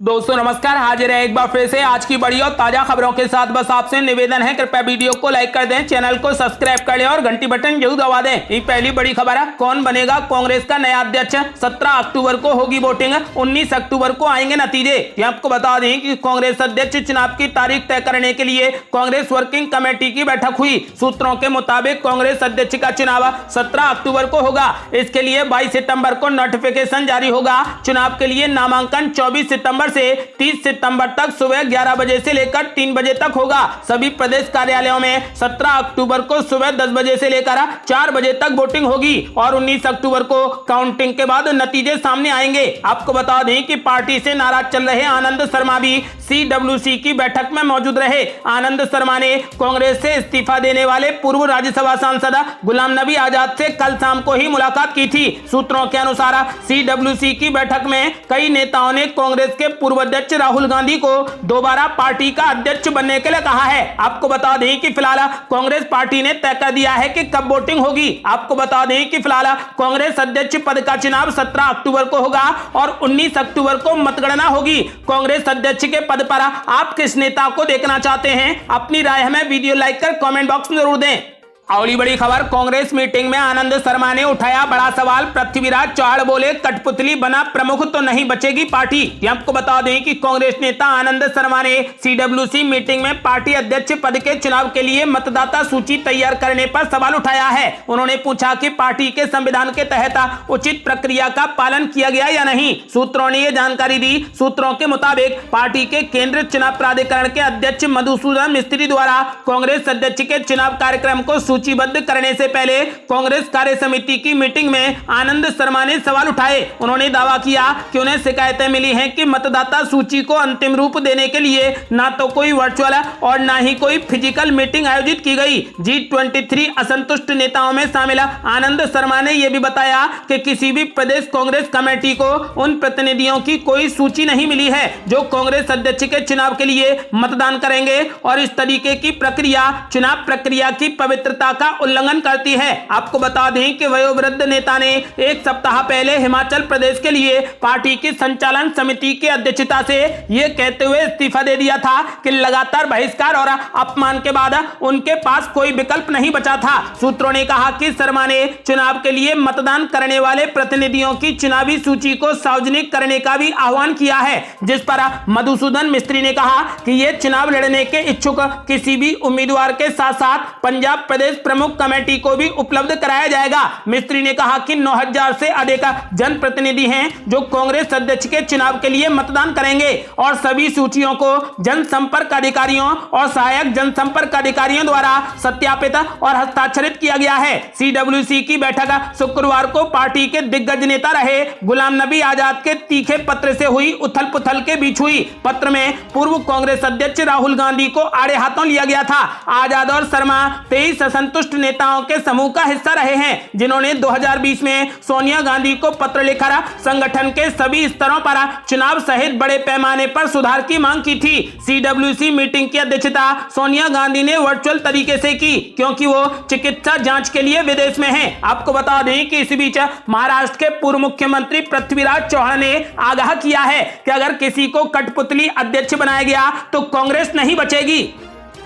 दोस्तों नमस्कार, हाजिर है एक बार फिर से आज की बड़ी और ताजा खबरों के साथ। बस आपसे निवेदन है, कृपया वीडियो को लाइक कर दें, चैनल को सब्सक्राइब कर लें और घंटी बटन जरूर दबा दें। ये पहली बड़ी खबर है, कौन बनेगा कांग्रेस का नया अध्यक्ष। 17 अक्टूबर को होगी वोटिंग, 19 अक्टूबर को आएंगे नतीजे। आपको बता दें कि कांग्रेस अध्यक्ष चुनाव की तारीख तय करने के लिए कांग्रेस वर्किंग कमेटी की बैठक हुई। सूत्रों के मुताबिक कांग्रेस अध्यक्ष का चुनाव 17 अक्टूबर को होगा। इसके लिए 22 सितंबर को नोटिफिकेशन जारी होगा। चुनाव के लिए नामांकन 24 सितंबर से 30 सितंबर तक सुबह 11 बजे से लेकर 3 बजे तक होगा। सभी प्रदेश कार्यालयों में 17 अक्टूबर को सुबह 10 बजे से लेकर 4 बजे तक वोटिंग होगी और 19 अक्टूबर को काउंटिंग के बाद नतीजे सामने आएंगे। आपको बता दें कि पार्टी से नाराज चल रहे आनंद शर्मा भी CWC की बैठक में मौजूद रहे। आनंद शर्मा ने कांग्रेस से इस्तीफा देने वाले पूर्व राज्यसभा सांसद गुलाम नबी आजाद से कल शाम को ही मुलाकात की थी। सूत्रों के अनुसार CWC की बैठक में कई नेताओं ने कांग्रेस के पूर्व अध्यक्ष राहुल गांधी को दोबारा पार्टी का अध्यक्ष बनने के लिए कहा है। आपको बता दें कि फिलहाल कांग्रेस पार्टी ने तय कर दिया है कि कब वोटिंग होगी। आपको बता दें कि फिलहाल कांग्रेस अध्यक्ष पद का चुनाव 17 अक्टूबर को होगा और 19 अक्टूबर को मतगणना होगी। कांग्रेस अध्यक्ष के पद पर आप किस नेता को देखना चाहते हैं? अपनी राय हमें वीडियो लाइक कर कमेंट बॉक्स में जरूर दें। अगली बड़ी खबर, कांग्रेस मीटिंग में आनंद शर्मा ने उठाया बड़ा सवाल। पृथ्वीराज चौहान बोले, कठपुतली बना प्रमुख तो नहीं बचेगी पार्टी। आपको बता दें कि कांग्रेस नेता आनंद शर्मा ने CWC मीटिंग में पार्टी अध्यक्ष पद के चुनाव के लिए मतदाता सूची तैयार करने पर सवाल उठाया है। उन्होंने पूछा कि पार्टी के संविधान के तहत उचित प्रक्रिया का पालन किया गया या नहीं। सूत्रों ने यह जानकारी दी। सूत्रों के मुताबिक पार्टी के केंद्रीय चुनाव प्राधिकरण के अध्यक्ष मधुसूदन मिस्त्री द्वारा कांग्रेस अध्यक्ष के चुनाव कार्यक्रम को सूचीबद्ध करने से पहले कांग्रेस कार्य समिति की मीटिंग में आनंद शर्मा ने सवाल उठाए। उन्होंने दावा किया कि उन्हें शिकायतें मिली हैं कि मतदाता सूची को अंतिम रूप देने के लिए ना तो कोई वर्चुअल और ना ही कोई फिजिकल मीटिंग आयोजित की गई। G23 असंतुष्ट नेताओं में शामिल आनंद शर्मा ने यह भी बताया कि किसी भी प्रदेश कांग्रेस कमेटी को उन प्रतिनिधियों की कोई सूची नहीं मिली है जो कांग्रेस अध्यक्ष के चुनाव के लिए मतदान करेंगे और इस तरीके की प्रक्रिया चुनाव प्रक्रिया की पवित्रता का उल्लंघन करती है। आपको बता दें कि वयोवृद्ध नेता ने एक सप्ताह पहले हिमाचल प्रदेश के लिए पार्टी की संचालन समिति की अध्यक्षता से यह कहते हुए इस्तीफा दे दिया था कि लगातार बहिष्कार और अपमान के बाद उनके पास कोई विकल्प नहीं बचा था। सूत्रों ने कहा कि शर्मा ने चुनाव के लिए मतदान करने वाले प्रतिनिधियों की चुनावी सूची को सार्वजनिक करने का भी आह्वान किया है, जिस पर मधुसूदन मिस्त्री ने कहा कि यह चुनाव लड़ने के इच्छुक किसी भी उम्मीदवार के साथ साथ पंजाब प्रदेश प्रमुख कमेटी को भी उपलब्ध कराया जाएगा। मिस्त्री ने कहा कि 9000 से अधिक जनप्रतिनिधि हैं जो कांग्रेस अध्यक्ष के चुनाव के लिए मतदान करेंगे और सभी सूचियों को जनसंपर्क अधिकारियों और सहायक जनसंपर्क अधिकारियों द्वारा सत्यापित और हस्ताक्षरित किया गया है। CWC की बैठक शुक्रवार को पार्टी के दिग्गज नेता रहे गुलाम नबी आजाद के तीखे पत्र से हुई उथल पुथल के बीच हुई। पत्र में पूर्व कांग्रेस अध्यक्ष राहुल गांधी को आड़े हाथों लिया गया था। आजाद और शर्मा 23 असंतुष्ट नेताओं के समूह का हिस्सा रहे हैं जिन्होंने 2020 में सोनिया गांधी को पत्र लिखकर संगठन के सभी स्तरों पर चुनाव सहित बड़े पैमाने पर सुधार की मांग की थी। CWC मीटिंग की अध्यक्षता सोनिया गांधी ने वर्चुअल तरीके से की क्योंकि वो चिकित्सा जांच के लिए विदेश में हैं। आपको बता दें कि इस बीच महाराष्ट्र के पूर्व मुख्यमंत्री पृथ्वीराज चौहान ने आगाह किया है कि अगर किसी को कठपुतली अध्यक्ष बनाया गया तो कांग्रेस नहीं बचेगी।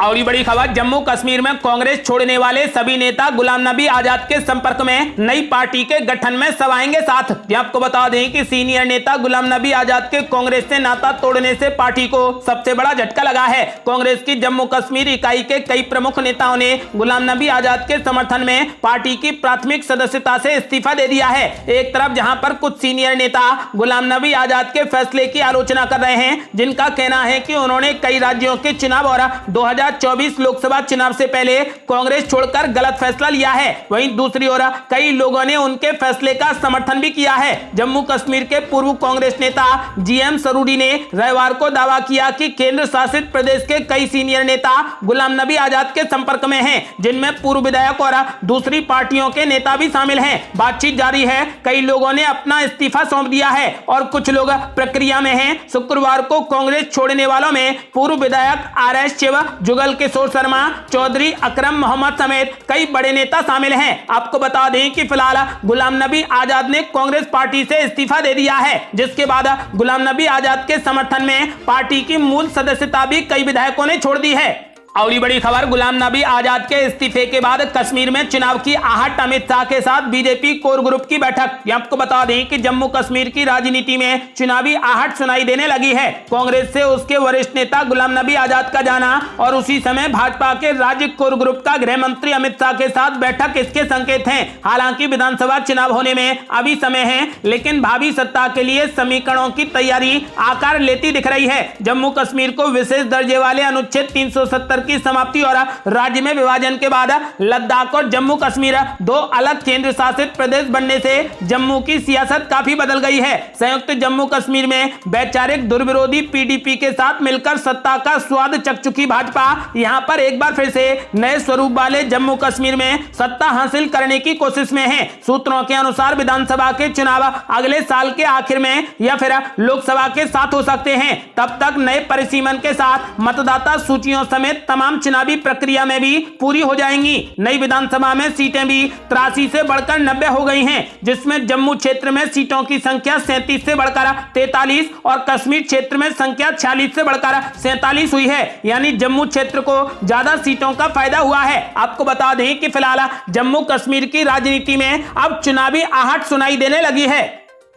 और बड़ी खबर, जम्मू कश्मीर में कांग्रेस छोड़ने वाले सभी नेता गुलाम नबी आजाद के संपर्क में नई पार्टी के गठन में सब आएंगे साथ। आपको बता दें कि सीनियर नेता गुलाम नबी आजाद के कांग्रेस से नाता तोड़ने से पार्टी को सबसे बड़ा झटका लगा है। कांग्रेस की जम्मू कश्मीर इकाई के कई प्रमुख नेताओं ने गुलाम नबी आजाद के समर्थन में पार्टी की प्राथमिक सदस्यता से इस्तीफा दे दिया है। एक तरफ जहां पर कुछ सीनियर नेता गुलाम नबी आजाद के फैसले की आलोचना कर रहे हैं, जिनका कहना है कि उन्होंने कई राज्यों के चुनाव और 2024 लोकसभा चुनाव से पहले कांग्रेस छोड़कर गलत फैसला लिया है, वहीं दूसरी ओर कई लोगों ने उनके फैसले का समर्थन भी किया है। जम्मू कश्मीर के पूर्व कांग्रेस नेता GM सरूरी ने रविवार को दावा किया कि केंद्र शासित प्रदेश के कई सीनियर नेता गुलाम नबी आजाद के संपर्क में हैं, जिनमें पूर्व विधायक और दूसरी पार्टियों के नेता भी शामिल हैं। बातचीत जारी है, कई लोगों ने अपना इस्तीफा सौंप दिया है और कुछ लोग प्रक्रिया में हैं। शुक्रवार को कांग्रेस छोड़ने वालों में पूर्व विधायक RS शिव, जुगल किशोर शर्मा, चौधरी अकरम मोहम्मद समेत कई बड़े नेता शामिल हैं। आपको बता दें कि फिलहाल गुलाम नबी आजाद ने कांग्रेस पार्टी से इस्तीफा दे दिया है, जिसके बाद गुलाम नबी आजाद के समर्थन में पार्टी की मूल सदस्यता भी कई विधायकों ने छोड़ दी है। और बड़ी खबर, गुलाम नबी आजाद के इस्तीफे के बाद कश्मीर में चुनाव की आहट, अमित शाह के साथ बीजेपी कोर ग्रुप की बैठक। आपको बता दें कि जम्मू कश्मीर की राजनीति में चुनावी आहट सुनाई देने लगी है। कांग्रेस से उसके वरिष्ठ नेता गुलाम नबी आजाद का जाना और उसी समय भाजपा के राज्य कोर ग्रुप का गृह मंत्री अमित शाह के साथ बैठक इसके संकेत हैं। हालांकि विधानसभा चुनाव होने में अभी समय है, लेकिन भावी सत्ता के लिए समीकरणों की तैयारी आकार लेती दिख रही है। जम्मू कश्मीर को विशेष दर्जे वाले अनुच्छेद 370 की समाप्ति और राज्य में विभाजन के बाद लद्दाख और जम्मू कश्मीर दो अलग केंद्र शासित प्रदेश बनने से जम्मू की सियासत काफी बदल गई है। संयुक्त जम्मू कश्मीर में वैचारिक दुर्विरोधी पीडीपी के साथ मिलकर सत्ता का स्वाद चख चुकी भाजपा यहां पर एक बार फिर से नए स्वरूप वाले जम्मू कश्मीर में सत्ता हासिल करने की कोशिश में है। सूत्रों के अनुसार विधानसभा के चुनाव अगले साल के आखिर में या फिर लोकसभा के साथ हो सकते हैं। तब तक नए परिसीमन के साथ मतदाता सूचियों समेत तमाम चुनावी प्रक्रिया में भी पूरी हो जाएंगी। नई विधानसभा में सीटें भी 83 से बढ़कर 90 हो गई हैं, जिसमें जम्मू क्षेत्र में सीटों की संख्या 37 से बढ़कर 43 और कश्मीर क्षेत्र में संख्या 46 से बढ़कर 47 हुई है। यानी जम्मू क्षेत्र को ज्यादा सीटों का फायदा हुआ है। आपको बता दें कि फिलहाल जम्मू कश्मीर की राजनीति में अब चुनावी आहट सुनाई देने लगी है।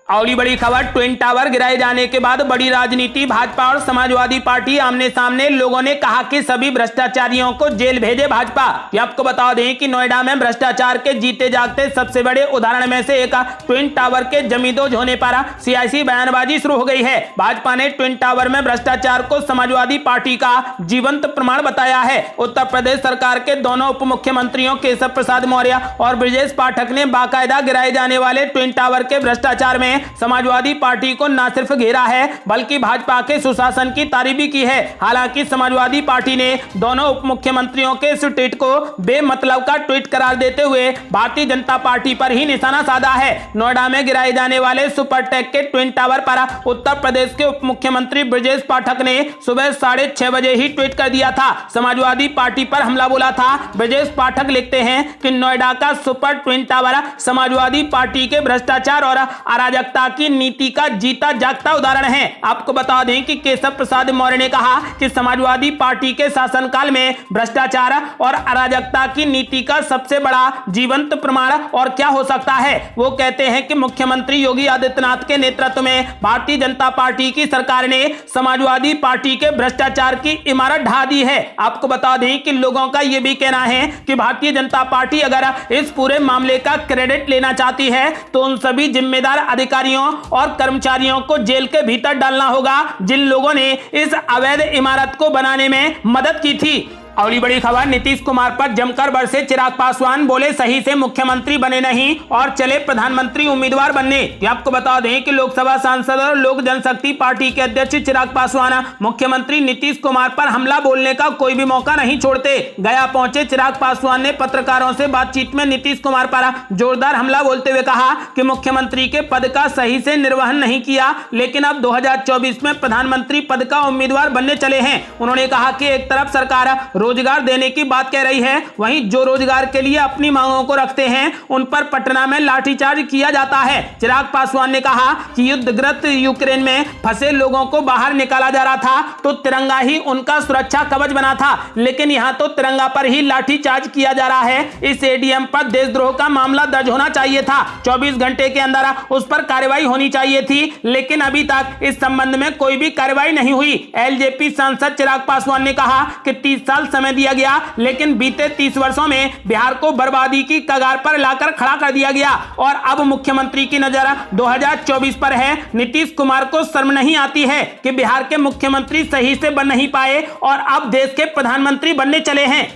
और बड़ी खबर, ट्विन टावर गिराए जाने के बाद बड़ी राजनीति, भाजपा और समाजवादी पार्टी आमने सामने। लोगों ने कहा कि सभी भ्रष्टाचारियों को जेल भेजे भाजपा। आपको बता दें कि नोएडा में भ्रष्टाचार के जीते जागते सबसे बड़े उदाहरण में से एक ट्विन टावर के जमींदोज होने पर सियासी बयानबाजी शुरू हो गई है। भाजपा ने ट्विन टावर में भ्रष्टाचार को समाजवादी पार्टी का जीवंत प्रमाण बताया है। उत्तर प्रदेश सरकार के दोनों उप मुख्यमंत्रियों केशव प्रसाद मौर्य और ब्रजेश पाठक ने बाकायदा गिराए जाने वाले ट्विन टावर के भ्रष्टाचार में समाजवादी पार्टी को न सिर्फ घेरा है, बल्कि भाजपा के सुशासन की तारीफ भी की है। हालांकि समाजवादी पार्टी ने दोनों उप मुख्यमंत्रियों के इस ट्वीट को बेमतलब का ट्वीट करार देते हुए भारतीय जनता पार्टी पर ही निशाना साधा है। नोएडा में गिराए जाने वाले सुपरटेक के ट्विन टावर पर उत्तर प्रदेश के उप मुख्यमंत्री ब्रजेश पाठक ने सुबह 6:30 बजे ही ट्वीट कर दिया था। समाजवादी पार्टी पर हमला बोला था। ब्रजेश पाठक लिखते हैं कि नोएडा का super twin tower Samajwadi party के भ्रष्टाचार और अराजकता की नीति का जीता जागता उदाहरण है। आपको बता दें कि केशव प्रसाद मौर्य ने कहा कि समाजवादी पार्टी के शासनकाल में भ्रष्टाचार और अराजकता की नीति का सबसे बड़ा जीवंत प्रमाण और क्या हो सकता है। वो कहते हैं कि मुख्यमंत्री योगी आदित्यनाथ के नेतृत्व में भारतीय जनता पार्टी की सरकार ने समाजवादी पार्टी के भ्रष्टाचार की इमारत ढा दी है। आपको बता दें कि लोगों का यह भी कहना है कि भारतीय जनता पार्टी अगर इस पूरे मामले का क्रेडिट लेना चाहती है तो उन सभी जिम्मेदार अधिकारियों और कर्मचारियों को जेल के भीतर डालना होगा जिन लोगों ने इस अवैध इमारत को बनाने में मदद की थी। और बड़ी खबर, नीतीश कुमार पर जमकर बरसे चिराग पासवान, बोले सही से मुख्यमंत्री बने नहीं और चले प्रधानमंत्री उम्मीदवार बनने। आपको बता दें कि लोकसभा सांसद और लोक जनशक्ति पार्टी के अध्यक्ष चिराग पासवान मुख्यमंत्री नीतीश कुमार पर हमला बोलने का कोई भी मौका नहीं छोड़ते। गया पहुंचे चिराग पासवान ने पत्रकारों से बातचीत में नीतीश कुमार पर जोरदार हमला बोलते हुए कहा कि मुख्यमंत्री के पद का सही से निर्वहन नहीं किया, लेकिन अब 2024 में प्रधानमंत्री पद का उम्मीदवार बनने चले हैं। उन्होंने कहा कि एक तरफ सरकार रोजगार देने की बात कह रही है, वहीं जो रोजगार के लिए अपनी मांगों को रखते हैं उन पर पटना में लाठीचार्ज किया जाता है। चिराग पासवान ने कहा कि युद्धग्रस्त यूक्रेन में फंसे लोगों को बाहर निकाला जा रहा था तो तिरंगा ही उनका सुरक्षा कवच बना था, लेकिन यहां तो तिरंगा पर ही लाठीचार्ज किया जा रहा है। इस एडीएम पर देशद्रोह का मामला दर्ज होना चाहिए था। 24 घंटे के अंदर उस पर कार्रवाई होनी चाहिए थी, लेकिन अभी तक इस संबंध में कोई भी कार्रवाई नहीं हुई। एलजेपी सांसद चिराग पासवान ने कहा कि 30 साल समय दिया गया, लेकिन बीते 30 वर्षों में बिहार को बर्बादी की कगार पर लाकर खड़ा कर दिया गया और अब मुख्यमंत्री की नजर 2024 पर है। नीतीश कुमार को शर्म नहीं आती है कि बिहार के मुख्यमंत्री सही से बन नहीं पाए और अब देश के प्रधानमंत्री बनने चले हैं।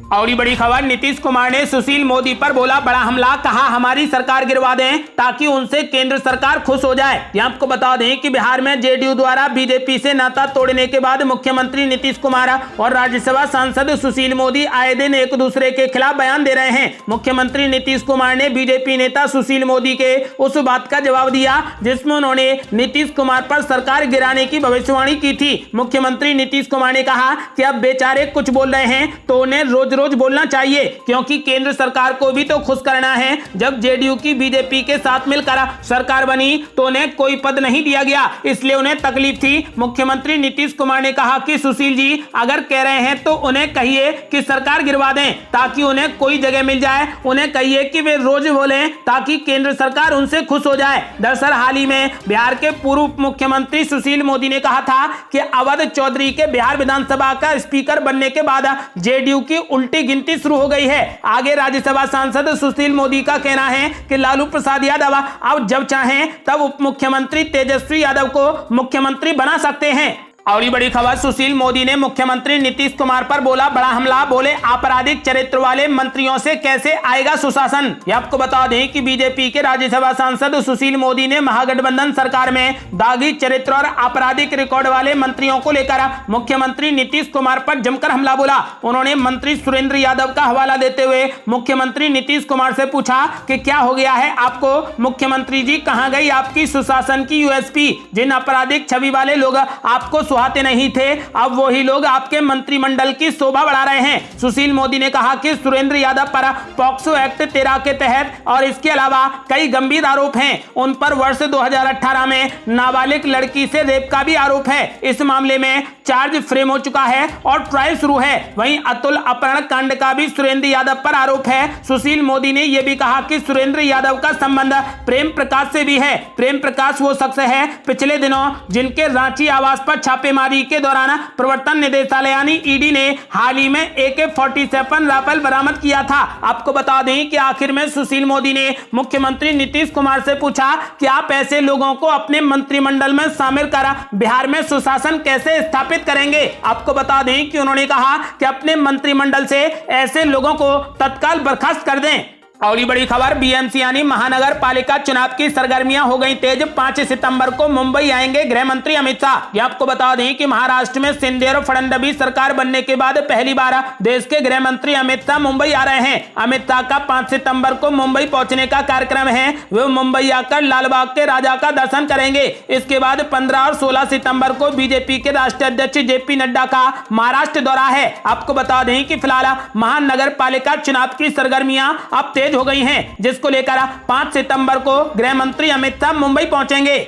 और ये बड़ी खबर, नीतीश कुमार ने सुशील मोदी पर बोला बड़ा हमला, कहा हमारी सरकार गिरवा दें ताकि उनसे केंद्र सरकार खुश हो जाए। ये आपको बता दें कि बिहार में जेडीयू द्वारा बीजेपी से नाता तोड़ने के बाद मुख्यमंत्री नीतीश कुमार और राज्यसभा सांसद सुशील मोदी आए दिन एक दूसरे के खिलाफ बयान दे रहे हैं। मुख्यमंत्री नीतीश कुमार ने बीजेपी नेता सुशील मोदी के उस बात का जवाब दिया जिसमें उन्होंने नीतीश कुमार पर सरकार गिराने की भविष्यवाणी की थी। मुख्यमंत्री नीतीश कुमार ने कहा कि अब बेचारे कुछ बोल रहे हैं तो उन्हें रोज रोज बोलना चाहिए, क्योंकि केंद्र सरकार को भी तो खुश करना है। जब जेडीयू की बीजेपी के साथ मिलकर सरकार बनी तो उन्हें कोई पद नहीं दिया गया, इसलिए उन्हें तकलीफ थी। मुख्यमंत्री नीतीश कुमार ने कहा कि सुशील जी अगर कह रहे हैं तो उन्हें कहिए कि सरकार गिरवा दें ताकि उन्हें कोई जगह मिल जाए। उन्हें कहिए कि वे रोज बोलें ताकि केंद्र सरकार उनसे खुश हो जाए। दरअसल हाल ही में बिहार के पूर्व मुख्यमंत्री सुशील मोदी ने कहा था कि अवध चौधरी के बिहार विधानसभा का स्पीकर बनने के बाद जेडीयू की उल्टी गिनती शुरू हो गई है। आगे राज्यसभा सांसद सुशील मोदी का कहना है कि लालू प्रसाद यादव अब जब चाहें तब उप मुख्यमंत्री तेजस्वी यादव को मुख्यमंत्री बना सकते हैं। और ये बड़ी खबर, सुशील मोदी ने मुख्यमंत्री नीतीश कुमार पर बोला बड़ा हमला, बोले आपराधिक चरित्र वाले मंत्रियों से कैसे आएगा सुशासन। ये आपको बता दें कि बीजेपी के राज्यसभा सांसद सुशील मोदी ने महागठबंधन सरकार में दागी चरित्र और आपराधिक रिकॉर्ड वाले मंत्रियों को लेकर मुख्यमंत्री नीतीश कुमार पर जमकर हमला बोला। उन्होंने मंत्री सुरेंद्र यादव का हवाला देते हुए मुख्यमंत्री नीतीश कुमार से पूछा कि क्या हो गया है आपको, मुख्यमंत्री जी कहां गई आपकी सुशासन की यूएसपी। जिन आपराधिक छवि वाले लोग आपको सुहाते नहीं थे, अब वही लोग आपके मंत्रिमंडल की शोभा बढ़ा रहे हैं। सुशील मोदी ने कहा कि सुरेंद्र यादव पर पॉक्सो एक्ट 13 के तहत और इसके अलावा कई गंभीर आरोप हैं। उन पर वर्ष 2018 में नाबालिग लड़की से रेप का भी आरोप है। इस मामले में चार्ज फ्रेम हो चुका है और ट्रायल शुरू है। वहीं अतुल अपहरण कांड का भी सुरेंद्र यादव पर आरोप है। सुशील मोदी ने यह भी कहा कि सुरेंद्र यादव का संबंध प्रेम प्रकाश से भी है। प्रेम प्रकाश वो शख्स है पिछले दिनों जिनके रांची आवास पर छापेमारी के दौरान प्रवर्तन निदेशालय यानी ईडी ने हाल ही में AK-47 राइफल बरामद किया था। आपको बता दें कि आखिर में सुशील मोदी ने मुख्यमंत्री नीतीश कुमार से पूछा कि आप ऐसे लोगों को अपने मंत्रिमंडल में शामिल कर बिहार में सुशासन कैसे स्थापित करेंगे। आपको बता दें कि उन्होंने कहा कि अपने मंत्रिमंडल से ऐसे लोगों को तत्काल बर्खास्त कर दें। और ये बड़ी खबर, बीएमसी यानी महानगर पालिका चुनाव की सरगर्मियां हो गई तेज। 5 सितंबर को मुंबई आएंगे गृह मंत्री अमित शाह। ये आपको बता दें कि महाराष्ट्र में शिंदे और फडणवीस सरकार बनने के बाद पहली बार देश के गृह मंत्री अमित शाह मुंबई आ रहे हैं। अमित शाह का 5 सितंबर को मुंबई पहुंचने का कार्यक्रम है। वे मुंबई आकर लालबाग के राजा का दर्शन करेंगे। इसके बाद 15 और 16 सितंबर को बीजेपी के राष्ट्रीय अध्यक्ष JP नड्डा का महाराष्ट्र दौरा है। आपको बता दें कि फिलहाल महानगर पालिका चुनाव की सरगर्मियां अब हो गई हैं, जिसको लेकर 5 सितंबर को गृह मंत्री अमित शाह मुंबई पहुंचेंगे।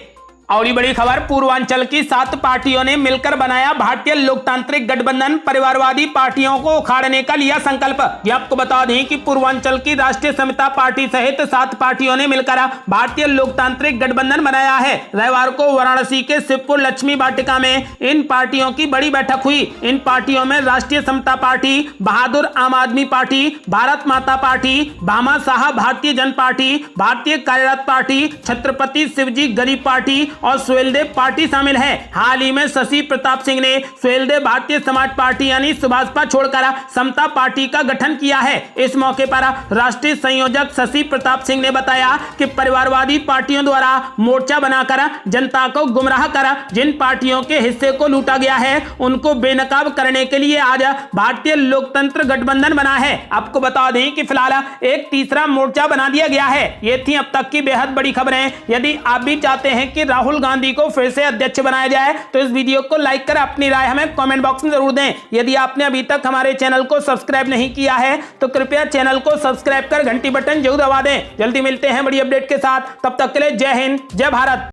और ये बड़ी खबर, पूर्वांचल की 7 पार्टियों ने मिलकर बनाया भारतीय लोकतांत्रिक गठबंधन, परिवारवादी पार्टियों को उखाड़ने का लिया संकल्प। ये आपको बता दें कि पूर्वांचल की राष्ट्रीय समता पार्टी सहित 7 पार्टियों ने मिलकर भारतीय लोकतांत्रिक गठबंधन बनाया है। रविवार को वाराणसी के शिवपुर लक्ष्मी वाटिका में इन पार्टियों की बड़ी बैठक हुई। इन पार्टियों में राष्ट्रीय समता पार्टी, बहादुर आम आदमी पार्टी, भारत माता पार्टी, भामा साहब भारतीय जन पार्टी, भारतीय कार्यरत पार्टी, छत्रपति शिवजी गरीब पार्टी और सुहेलदेव पार्टी शामिल है। हाल ही में शशि प्रताप सिंह ने सुहेलदेव भारतीय समाज पार्टी यानी सुभाषपा छोड़कर समता पार्टी का गठन किया है। इस मौके पर राष्ट्रीय संयोजक शशि प्रताप सिंह ने बताया कि परिवारवादी पार्टियों द्वारा मोर्चा बनाकर जनता को गुमराह कर जिन पार्टियों के हिस्से को लूटा गया है उनको बेनकाब करने के लिए आज भारतीय लोकतंत्र गठबंधन बना है। आपको बता दें कि फिलहाल एक तीसरा मोर्चा बना दिया गया है। ये थी अब तक की बेहद बड़ी खबरें। यदि आप भी चाहते हैं कि राहुल गांधी को फिर से अध्यक्ष बनाया जाए तो इस वीडियो को लाइक कर अपनी राय हमें कमेंट बॉक्स में जरूर दें। यदि आपने अभी तक हमारे चैनल को सब्सक्राइब नहीं किया है तो कृपया चैनल को सब्सक्राइब कर घंटी बटन जरूर दबा दें। जल्दी मिलते हैं बड़ी अपडेट के साथ, तब तक के लिए जय हिंद जय भारत।